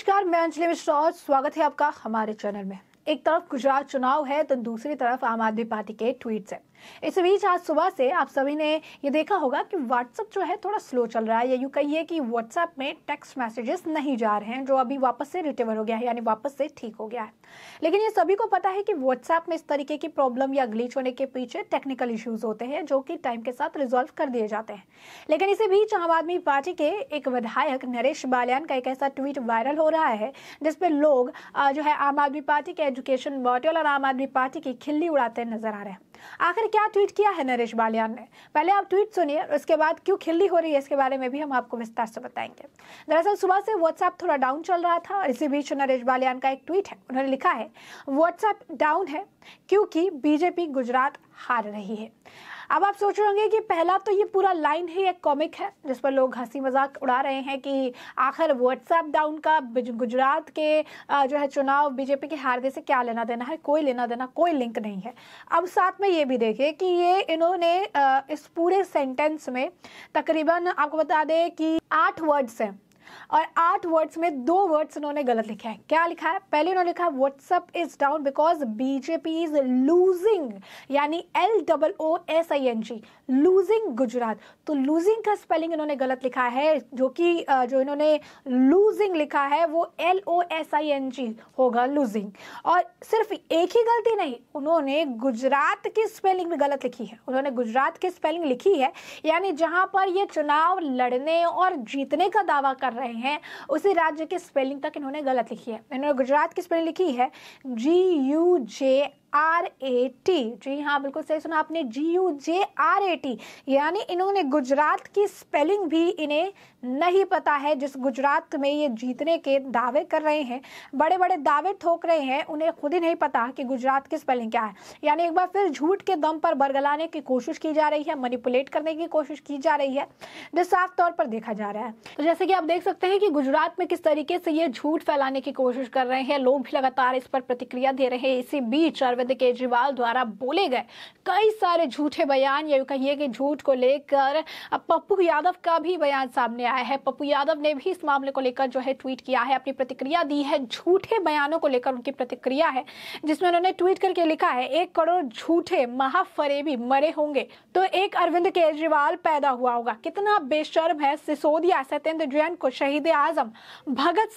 नमस्कार, मैं अंजलि मिश्रा और स्वागत है आपका हमारे चैनल में। एक तरफ गुजरात चुनाव है तो दूसरी तरफ आम आदमी पार्टी के ट्वीट्स है। इस बीच आज सुबह से आप सभी ने ये देखा होगा कि व्हाट्सएप जो है थोड़ा स्लो चल रहा है, या यूं कहिए कि व्हाट्सएप में टेक्स्ट मैसेजेस नहीं जा रहे हैं, जो अभी वापस से रिकवर हो गया है, यानी वापस से ठीक हो गया है। लेकिन ये सभी को पता है कि व्हाट्सएप में इस तरीके की प्रॉब्लम या ग्लिच होने के पीछे टेक्निकल इश्यूज होते हैं, जो कि टाइम के साथ रिजॉल्व कर दिए जाते हैं। लेकिन इसी बीच आम आदमी पार्टी के एक विधायक नरेश बालियान का एक ऐसा ट्वीट वायरल हो रहा है जिसपे लोग जो है आम आदमी पार्टी के एजुकेशन मॉड्यूल और आम आदमी पार्टी की खिल्ली उड़ाते नजर आ रहे हैं। आखिर क्या ट्वीट किया है नरेश बालियान ने, पहले आप ट्वीट सुनिए, उसके बाद क्यों खिल्ली हो रही है इसके बारे में भी हम आपको विस्तार से बताएंगे। दरअसल सुबह से व्हाट्सएप थोड़ा डाउन चल रहा था और इसी बीच नरेश बालियान का एक ट्वीट है। उन्होंने लिखा है, व्हाट्सएप डाउन है क्योंकि बीजेपी गुजरात हार रही है। अब आप सोच रहे होंगे कि पहला तो ये पूरा लाइन ही एक कॉमिक है जिस पर लोग हंसी मजाक उड़ा रहे हैं कि आखिर व्हाट्सएप डाउन का गुजरात के जो है चुनाव बीजेपी के हारने से क्या लेना देना है, कोई लेना देना, कोई लिंक नहीं है। अब साथ में ये भी देखिए कि ये इन्होंने इस पूरे सेंटेंस में तकरीबन आपको बता दें कि 8 वर्ड्स हैं और 8 वर्ड्स में 2 वर्ड्स उन्होंने गलत लिखा है। क्या लिखा है? पहले उन्होंने लिखा WhatsApp is down because BJP is losing, यानी LOOSING, लूजिंग गुजरात। तो लूजिंग का स्पेलिंग इन्होंने गलत लिखा है, जो इन्होंने लूजिंग लिखा है वो LOSING होगा, लूजिंग। और सिर्फ एक ही गलती नहीं, उन्होंने गुजरात की स्पेलिंग भी गलत लिखी है। उन्होंने गुजरात की स्पेलिंग लिखी है, यानी जहां पर ये चुनाव लड़ने और जीतने का दावा कर रहे हैं उसी राज्य की स्पेलिंग तक इन्होंने गलत लिखी है। इन्होंने गुजरात की स्पेलिंग लिखी है GUJRAT। जी हाँ, बिल्कुल सही सुना आपने, GUJRAT। यानी इन्होंने गुजरात की स्पेलिंग भी इन्हें नहीं पता है। जिस गुजरात में ये जीतने के दावे कर रहे हैं, बड़े बड़े दावे ठोक रहे हैं, उन्हें खुद ही नहीं पता कि गुजरात की स्पेलिंग क्या है। यानी एक बार फिर झूठ के दम पर बरगलाने की कोशिश की जा रही है, मैनिपुलेट करने की कोशिश की जा रही है, जो साफ तौर पर देखा जा रहा है। तो जैसे कि आप देख सकते हैं कि गुजरात में किस तरीके से ये झूठ फैलाने की कोशिश कर रहे हैं, लोग भी लगातार इस पर प्रतिक्रिया दे रहे हैं। इसी बीच अरविंद केजरीवाल द्वारा बोले गए कई सारे झूठे बयान, या कहिए कि झूठ को लेकर अब पप्पू यादव का भी बयान सामने आया है। पप्पू यादव ने भी इस मामले को लेकर जो है ट्वीट किया है, अपनी प्रतिक्रिया दी है। झूठे बयानों को लेकर उनकी प्रतिक्रिया है, जिसमें उन्होंने ट्वीट करके लिखा है, 1 करोड़ झूठे महाफरेबी मरे होंगे तो एक अरविंद केजरीवाल पैदा हुआ होगा। कितना बेशर्म है सिसोदिया, सत्येंद्र जैन को शहीद आजम भगत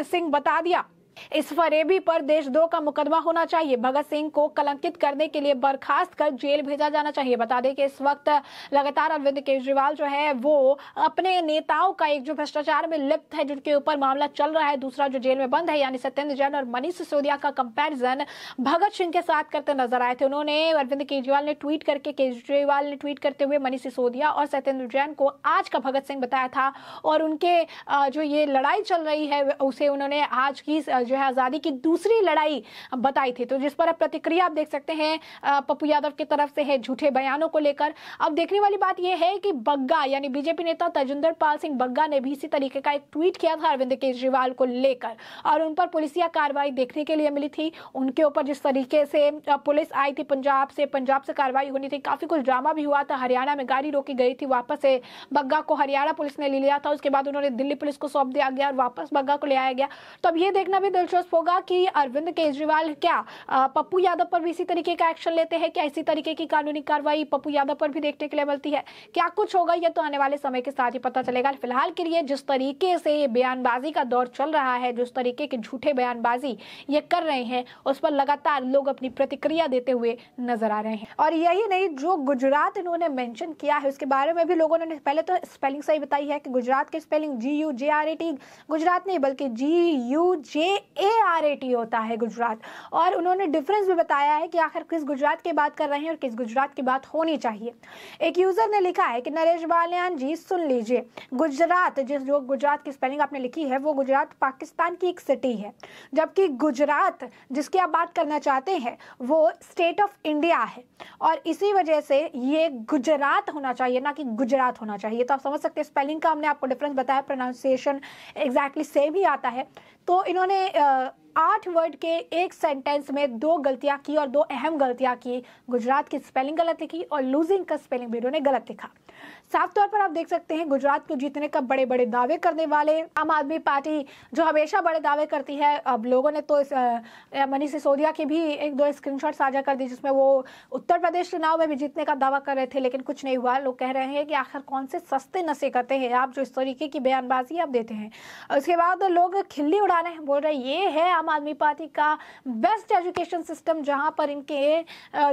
सिंह बता दिया। इस फरेबी पर देशद्रोह का मुकदमा होना चाहिए। भगत सिंह को कलंकित करने के लिए बर्खास्त कर जेल भेजा जाना चाहिए। बता दें कि इस वक्त लगातार अरविंद केजरीवाल जो है वो अपने नेताओं का, एक जो भ्रष्टाचार में लिप्त है जिनके ऊपर मामला चल रहा है, दूसरा जो जेल में बंद है, यानी सत्येंद्र जैन और मनीष सिसोदिया का कंपैरिजन भगत सिंह के साथ करते नजर आए थे। उन्होंने अरविंद केजरीवाल ने ट्वीट करते हुए मनीष सिसोदिया और सत्येंद्र जैन को आज का भगत सिंह बताया था, और उनके जो ये लड़ाई चल रही है उसे उन्होंने आज की जो है आजादी की दूसरी लड़ाई बताई थी। तो जिस पर अब प्रतिक्रिया आप देख सकते हैं पप्पू यादव की तरफ से है झूठे बयानों को लेकर। अब देखने वाली बात यह है कि बग्गा, यानी बीजेपी नेता तजिंदर पाल सिंह बग्गा ने भी इसी तरीके का एक ट्वीट किया था अरविंद केजरीवाल को लेकर, और उन पर पुलिसिया कार्रवाई देखने के लिए मिली थी। उनके ऊपर जिस तरीके से पुलिस आई थी पंजाब से कार्रवाई होनी थी, काफी कुछ ड्रामा भी हुआ था। हरियाणा में गाड़ी रोकी गई थी, वापस से बग्गा को हरियाणा पुलिस ने ले लिया था। उसके बाद उन्होंने दिल्ली पुलिस को सौंप दिया गया और वापस बग्गा को ले आया गया। तो अब ये देखना भी दिलचस्प होगा कि अरविंद केजरीवाल क्या पप्पू यादव पर भी इसी तरीके का एक्शन लेते हैं, क्या इसी तरीके की कानूनी कार्रवाई पप्पू यादव पर भी देखने के लिए मिलती है, क्या कुछ होगा, यह तो आने वाले समय के साथ ही पता चलेगा। फिलहाल के लिए जिस तरीके से ये बयानबाजी का दौर चल रहा है, जिस तरीके की झूठे बयानबाजी ये कर रहे हैं, उस पर लगातार लोग अपनी प्रतिक्रिया देते हुए नजर आ रहे हैं। और यही नहीं, जो गुजरात इन्होंने मेंशन किया है उसके बारे में भी लोगों ने पहले तो स्पेलिंग सही बताई है कि गुजरात की स्पेलिंग GUJRAT गुजरात नहीं बल्कि GUJARAT होता है गुजरात। और उन्होंने डिफरेंस भी बताया है कि आखिर किस गुजरात की बात कर रहे हैं और किस गुजरात की बात होनी चाहिए। एक यूजर ने लिखा है कि नरेश बालियान जी सुन लीजिए, गुजरात जो गुजरात की स्पेलिंग आपने लिखी है वो गुजरात पाकिस्तान की एक सिटी है, जबकि गुजरात जिसकी आप बात करना चाहते हैं वो स्टेट ऑफ इंडिया है, और इसी वजह से ये गुजरात होना चाहिए ना कि गुजरात होना चाहिए। तो आप समझ सकते हैं स्पेलिंग का हमने आपको डिफरेंस बताया, प्रोनाउंसिएशन एग्जैक्टली सेम ही आता है। तो इन्होंने 8 वर्ड के एक सेंटेंस में 2 गलतियां की और 2 अहम गलतियां की। गुजरात की स्पेलिंग गलत लिखी और लूजिंग का स्पेलिंग भी इन्होंने गलत लिखा। साफ तौर पर आप देख सकते हैं गुजरात को जीतने का बड़े बड़े दावे करने वाले आम आदमी पार्टी जो हमेशा बड़े दावे करती है, अब लोगों ने तो मनीष सिसोदिया की भी एक दो स्क्रीनशॉट साझा कर दी जिसमें वो उत्तर प्रदेश चुनाव में भी जीतने का दावा कर रहे थे, लेकिन कुछ नहीं हुआ। लोग कह रहे हैं कि आखिर कौन से सस्ते नशे करते हैं आप जो इस तरीके की बयानबाजी आप देते हैं। उसके बाद लोग खिल्ली उड़ा रहे हैं, बोल रहे हैं ये है आम आदमी पार्टी का बेस्ट एजुकेशन सिस्टम, जहां पर इनके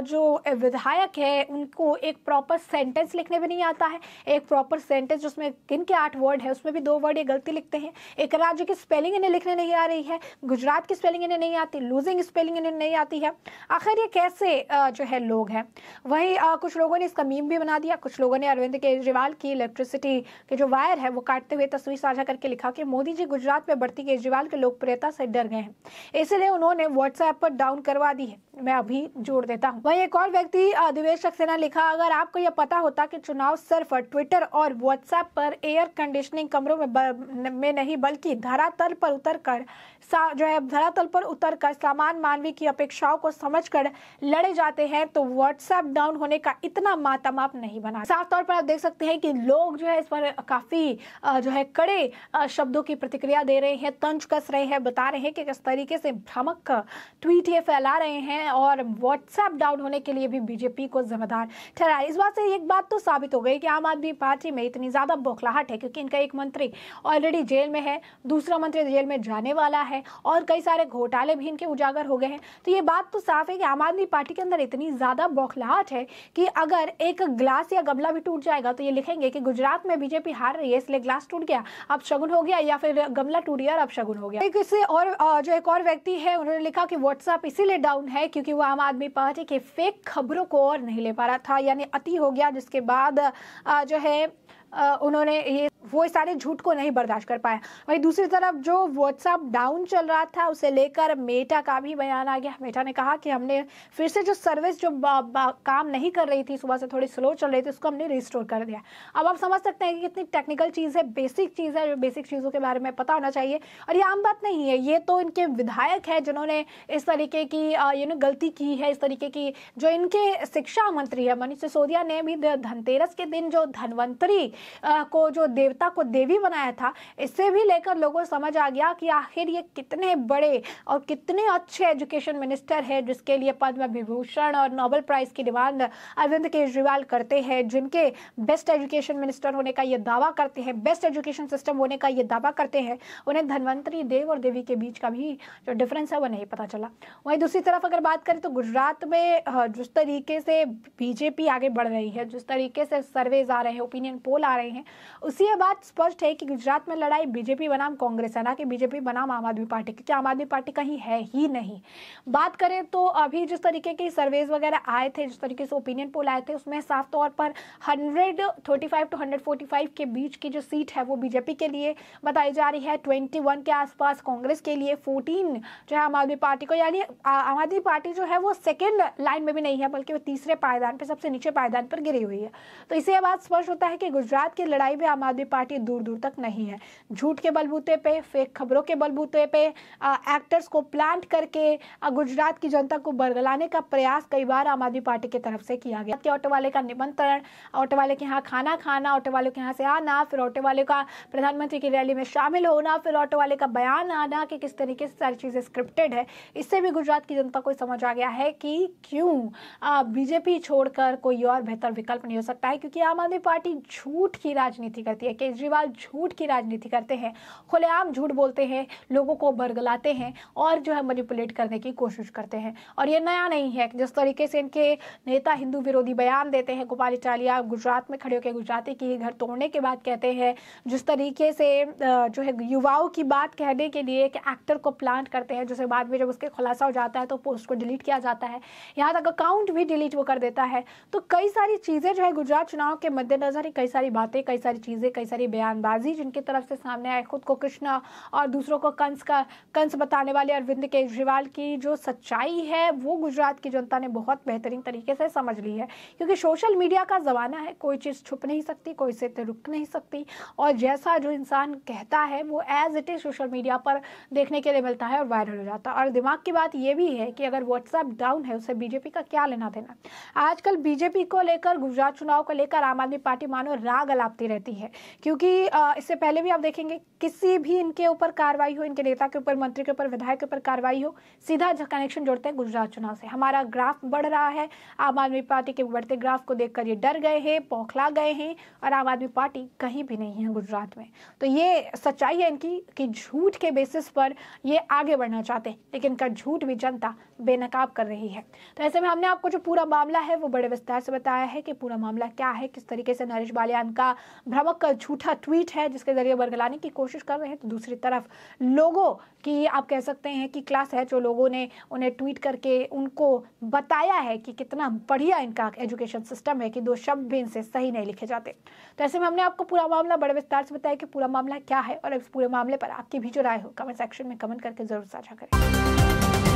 जो विधायक है उनको एक प्रॉपर सेंटेंस लिखने भी नहीं आता है। एक प्रॉपर सेंटेंस जिसमें किन के 8 वर्ड है उसमें भी 2 वर्ड ये गलती लिखते हैं। एक राज्य की स्पेलिंग इन्हें लिखने नहीं आ रही है, गुजरात की स्पेलिंग इन्हें नहीं आती, लूजिंग स्पेलिंग इन्हें नहीं आती है। आखिर ये कैसे जो है लोग हैं। वहीं कुछ लोगों ने इसका मीम भी बना दिया। कुछ लोगों ने अरविंद केजरीवाल की इलेक्ट्रिसिटी के जो वायर है वो काटते हुए तस्वीर साझा करके लिखा कि मोदी जी गुजरात में बढ़ती केजरीवाल की लोकप्रियता से डर गए हैं, इसलिए उन्होंने व्हाट्सएप पर डाउन करवा दी है। मैं अभी जोड़ देता हूँ। वहीं एक और व्यक्ति दिवेश सक्सेना लिखा, अगर आपको यह पता होता कि चुनाव सिर्फ ट्विटर और व्हाट्सएप पर एयर कंडीशनिंग कमरों में नहीं बल्कि धरातल पर उतरकर सामान्य मानवीय की अपेक्षाओं को समझकर लड़े जाते हैं तो व्हाट्सएप डाउन होने का इतना मातम आप नहीं बना। साफ तौर पर आप देख सकते हैं कि लोग जो है इस पर काफी जो है कड़े शब्दों की प्रतिक्रिया दे रहे हैं, तंज कस रहे हैं, बता रहे हैं कि किस तरीके से भ्रामक ट्वीट ये फैला रहे हैं और व्हाट्सएप डाउन होने के लिए भी बीजेपी को जिम्मेदार ठहराया। इस बात से एक बात तो साबित हो गई कि आम आदमी पार्टी में इतनी ज्यादा बौखलाहट है क्योंकि इनका एक मंत्री ऑलरेडी जेल में है, दूसरा मंत्री जेल में जाने वाला है और कई सारे घोटाले भी इनके उजागर हो गए हैं। तो ये बात तो साफ है कि आम आदमी पार्टी के अंदर इतनी ज्यादा बौखलाहट है कि अगर एक ग्लास या गमला भी टूट जाएगा तो ये लिखेंगे कि गुजरात में बीजेपी हार रही है इसलिए ग्लास टूट गया अब शगुन हो गया, या फिर गमला टूट गया अब शगुन हो गया। एक और व्यक्ति है उन्होंने लिखा कि व्हाट्सएप इसीलिए डाउन है क्योंकि वो आम आदमी पार्टी के फेक खबरों को और नहीं ले पा रहा था, यानी अति हो गया, जिसके बाद जो है उन्होंने वो सारे झूठ को नहीं बर्दाश्त कर पाया। वहीं दूसरी तरफ जो व्हाट्सएप डाउन चल रहा था उसे लेकर मेटा का भी बयान आ गया। मेटा ने कहा कि हमने फिर से जो सर्विस जो काम नहीं कर रही थी, सुबह से थोड़ी स्लो चल रही थी, उसको हमने रिस्टोर कर दिया। अब आप समझ सकते हैं कि कितनी टेक्निकल चीज़ है, बेसिक चीज़ है, जो बेसिक चीज़ों के बारे में पता होना चाहिए। और ये आम बात नहीं है, ये तो इनके विधायक है जिन्होंने इस तरीके की गलती की है। इस तरीके की जो इनके शिक्षा मंत्री है मनीष सिसोदिया ने भी धनतेरस के दिन जो धनवंतरी को जो देवता को देवी बनाया था, इससे भी लेकर लोगों को समझ आ गया कि आखिर ये कितने बड़े और कितने अच्छे एजुकेशन मिनिस्टर है जिसके लिए पद्म विभूषण और नोबेल प्राइज की डिमांड अरविंद केजरीवाल करते हैं, जिनके बेस्ट एजुकेशन मिनिस्टर होने का ये दावा करते हैं, बेस्ट एजुकेशन सिस्टम होने का ये दावा करते हैं। उन्हें धनवंतरी देव और देवी के बीच का भी जो डिफरेंस है वो नहीं पता चला। वहीं दूसरी तरफ अगर बात करें तो गुजरात में जिस तरीके से बीजेपी आगे बढ़ रही है, जिस तरीके से सर्वेज आ रहे हैं, ओपिनियन पोल आ रहे हैं, उससे ये बात स्पष्ट है कि गुजरात में लड़ाई बीजेपी बनाम कांग्रेस है, ना कि बीजेपी बनाम आम आदमी पार्टी, क्योंकि आम आदमी पार्टी कहीं है ही नहीं। बात करें तो अभी जिस तरीके के सर्वेज वगैरह आए थे, जिस तरीके से ओपिनियन पोल आए थे, उसमें साफ तौर पर 135 टू 145 के बीच की जो सीट है वो बीजेपी के लिए बताई जा रही है, 21 के आसपास कांग्रेस के लिए, 14 जो है आम आदमी पार्टी को। यानी आम आदमी पार्टी जो है वो सेकेंड लाइन में भी नहीं है बल्कि वो तीसरे पायदान पर, सबसे नीचे पायदान पर गिरी हुई है। तो इससे यह बात स्पष्ट होता है कि गुजरात की लड़ाई में आम आदमी पार्टी दूर दूर तक नहीं है। झूठ के बलबूते पे, फेक खबरों के बलबूते पे, एक्टर्स को प्लांट करके गुजरात की जनता को बरगलाने का प्रयास कई बार आम आदमी पार्टी की तरफ से किया गया। ऑटो वाले का निमंत्रण, ऑटो वाले के यहाँ खाना खाना, ऑटो वाले के यहाँ से आना, फिर ऑटो वाले का प्रधानमंत्री की रैली में शामिल होना, फिर ऑटो वाले का बयान आना कि किस तरीके से सारी चीजें स्क्रिप्टेड है। इससे भी गुजरात की जनता को समझ आ गया है कि क्यों बीजेपी छोड़कर कोई और बेहतर विकल्प नहीं हो सकता है, क्योंकि आम आदमी पार्टी झूठ की राजनीति करती है। केजरीवाल झूठ की राजनीति करते हैं, खुलेआम झूठ बोलते हैं, लोगों को बरगलाते हैं और जो है मैनिपुलेट करने की कोशिश करते हैं। और ये नया नहीं है, जिस तरीके से इनके नेता हिंदू विरोधी बयान देते हैं, गोपाल इटालिया गुजरात में खड़े होकर गुजराती की घर तोड़ने के बाद कहते हैं, जिस तरीके से जो है युवाओं की बात कहने के लिए एक एक्टर को प्लांट करते हैं, जिसे बाद में जब उसके खुलासा हो जाता है तो पोस्ट को डिलीट किया जाता है, यहाँ तक अकाउंट भी डिलीट वो कर देता है। तो कई सारी चीजें जो है गुजरात चुनाव के मद्देनजर, कई सारी बातें, कई सारी चीजें, कई सारी बयानबाजी जिनकी तरफ से सामने आए, खुद को कृष्ण और दूसरों को कंस बताने वाले अरविंद केजरीवाल की जो सच्चाई है वो गुजरात की जनता ने बहुत बेहतरीन तरीके से समझ ली है, क्योंकि सोशल मीडिया का जमाना है, कोई चीज छुप नहीं सकती, कोई से रुक नहीं सकती, और जैसा जो इंसान कहता है वो as it is social media पर देखने के लिए मिलता है और वायरल हो जाता है। और दिमाग की बात यह भी है कि अगर व्हाट्सएप डाउन है उससे बीजेपी का क्या लेना देना। आजकल बीजेपी को लेकर, गुजरात चुनाव को लेकर आम आदमी पार्टी मानो राग आग अलापती रहती है, क्योंकि इससे पहले भी आप देखेंगे किसी भी इनके ऊपर कार्रवाई हो, इनके नेता के ऊपर, मंत्री के ऊपर, विधायक के ऊपर कार्रवाई हो, सीधा कनेक्शन जोड़ते हैं गुजरात चुनाव से। हमारा ग्राफ बढ़ रहा है, आम आदमी पार्टी के बढ़ते ग्राफ को देखकर ये डर गए हैं, बौखला गए हैं, और आम आदमी पार्टी कहीं भी नहीं है गुजरात में। तो ये सच्चाई है इनकी कि झूठ के बेसिस पर ये आगे बढ़ना चाहते हैं, लेकिन इनका झूठ भी जनता बेनकाब कर रही है। तो ऐसे में हमने आपको जो पूरा मामला है वो बड़े विस्तार से बताया है कि पूरा मामला क्या है, किस तरीके से नरेश बालियान का भ्रामक का झूठा ट्वीट है जिसके जरिए बरगलाने की कोशिश कर रहे हैं। तो दूसरी तरफ लोगों की आप कह सकते हैं कि क्लास है, जो लोगों ने उन्हें ट्वीट करके उनको बताया है कि कितना बढ़िया इनका एजुकेशन सिस्टम है कि दो शब्द भी इनसे सही नहीं लिखे जाते। तो ऐसे में हमने आपको पूरा मामला बड़े विस्तार से बताया कि पूरा मामला क्या है, और इस पूरे मामले पर आपकी भी जो राय हो कमेंट सेक्शन में कमेंट करके जरूर साझा करें।